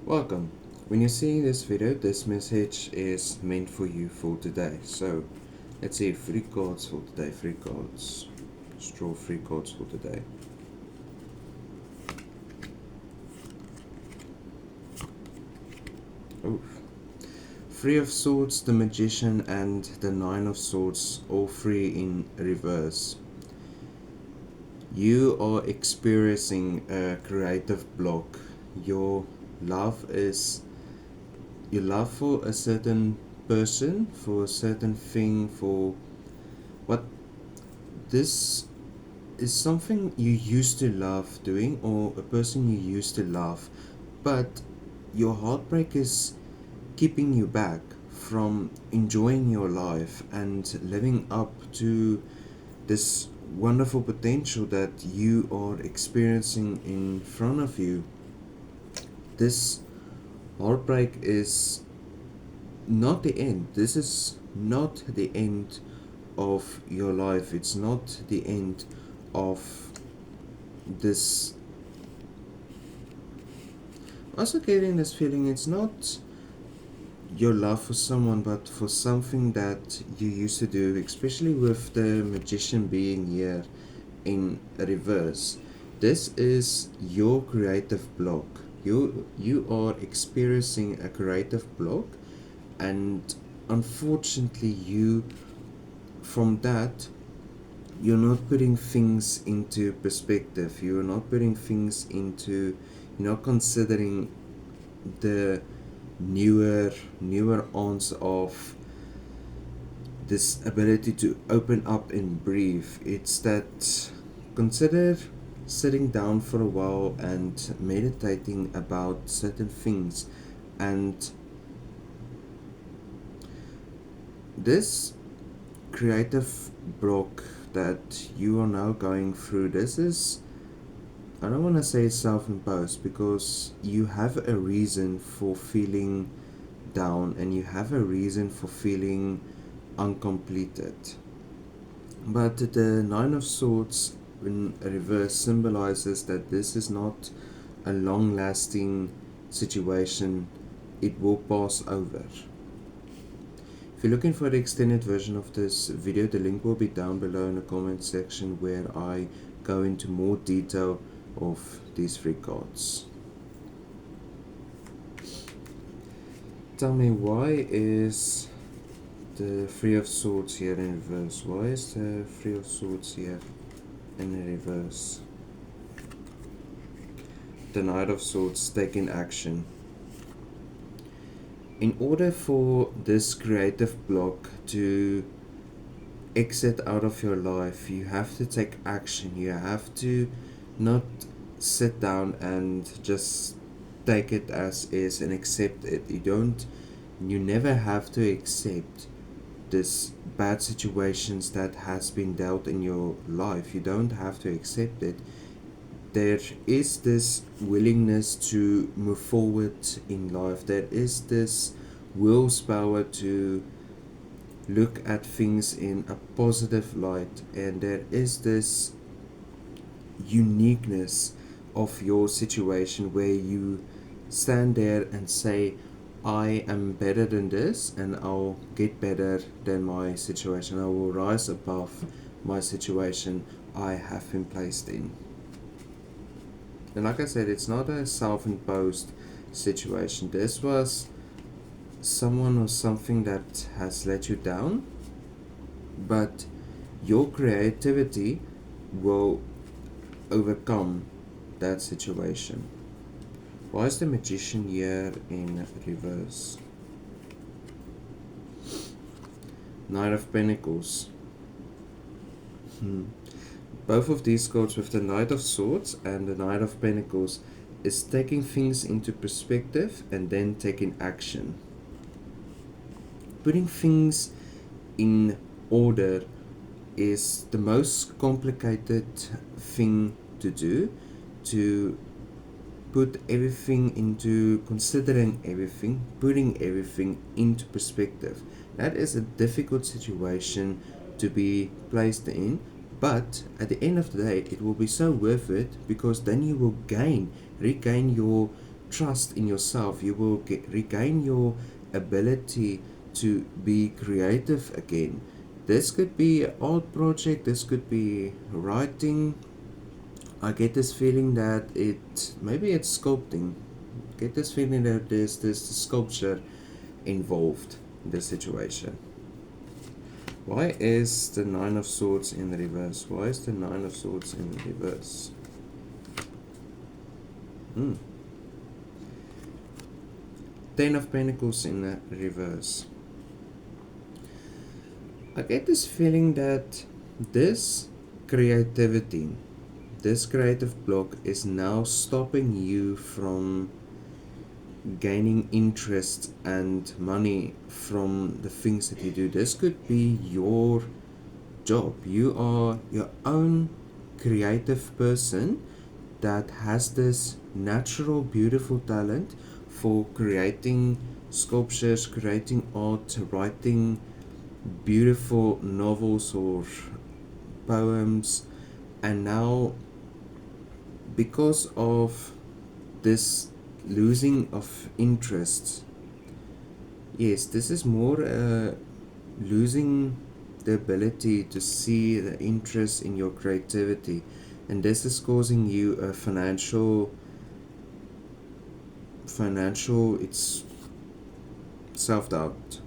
Welcome. When you're seeing this video, this message is meant for you for today. So, let's see, free cards for today, free cards. Straw free cards for today. Oof. Three of Swords, the Magician, and the Nine of Swords, all three in reverse. You are experiencing a creative block. Your love is your love for a certain person, for a certain thing, for what this is something you used to love doing, or a person you used to love, but your heartbreak is keeping you back from enjoying your life and living up to this wonderful potential that you are experiencing in front of you. This heartbreak is not the end. This is not the end of your life. It's not the end of this. Also, getting this feeling, it's not your love for someone, but for something that you used to do, especially with the Magician being here in reverse. This is your creative block. You are experiencing a creative block, and unfortunately, you from that you're not putting things into perspective. You're not putting things into. You're not considering the newer ons of this ability to open up and breathe. It's that consider sitting down for a while and meditating about certain things, and this creative block that you are now going through, this is, I don't want to say it's self-imposed, because you have a reason for feeling down and you have a reason for feeling uncompleted. But the Nine of Swords in reverse symbolizes that this is not a long lasting situation, it will pass over. If you're looking for the extended version of this video, the link will be down below in the comment section, where I go into more detail of these three cards. Tell me, why is the Three of Swords here in reverse? Why is the Three of Swords here in reverse? The Knight of Swords taking action. In order for this creative block to exit out of your life, you have to take action. You have to not sit down and just take it as is and accept it. You never have to accept this bad situations that has been dealt in your life. You don't have to accept it. There is this willingness to move forward in life. There is this willpower to look at things in a positive light, and there is this uniqueness of your situation where you stand there and say, I am better than this, and I'll get better than my situation. I will rise above my situation I have been placed in. And like I said, it's not a self-imposed situation. This was someone or something that has let you down, but your creativity will overcome that situation. Why is the Magician here in reverse? Knight of Pentacles. Both of these cards, with the Knight of Swords and the Knight of Pentacles, is taking things into perspective and then taking action. Putting things in order is the most complicated thing to do, to put everything into considering everything, putting everything into perspective. That is a difficult situation to be placed in, but at the end of the day, it will be so worth it, because then you will regain your trust in yourself. You will regain your ability to be creative again. This could be an art project, this could be writing. I get this feeling that maybe it's sculpting. Get this feeling that there's this sculpture involved in this situation. Why is the Nine of Swords in reverse? Why is the Nine of Swords in reverse? Ten of Pentacles in the reverse. I get this feeling that this creativity, this creative block is now stopping you from gaining interest and money from the things that you do. This could be your job. You are your own creative person that has this natural, beautiful talent for creating sculptures, creating art, writing beautiful novels or poems. And now, because of this losing of interest, yes, this is more losing the ability to see the interest in your creativity, and this is causing you a financial it's self-doubt,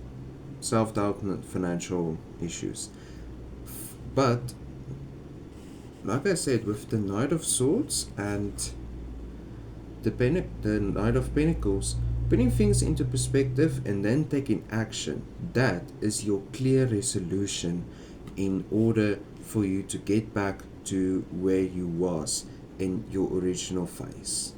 and financial issues. But like I said, with the Knight of Swords and the Knight of Pentacles, putting things into perspective and then taking action, that is your clear resolution in order for you to get back to where you was in your original phase.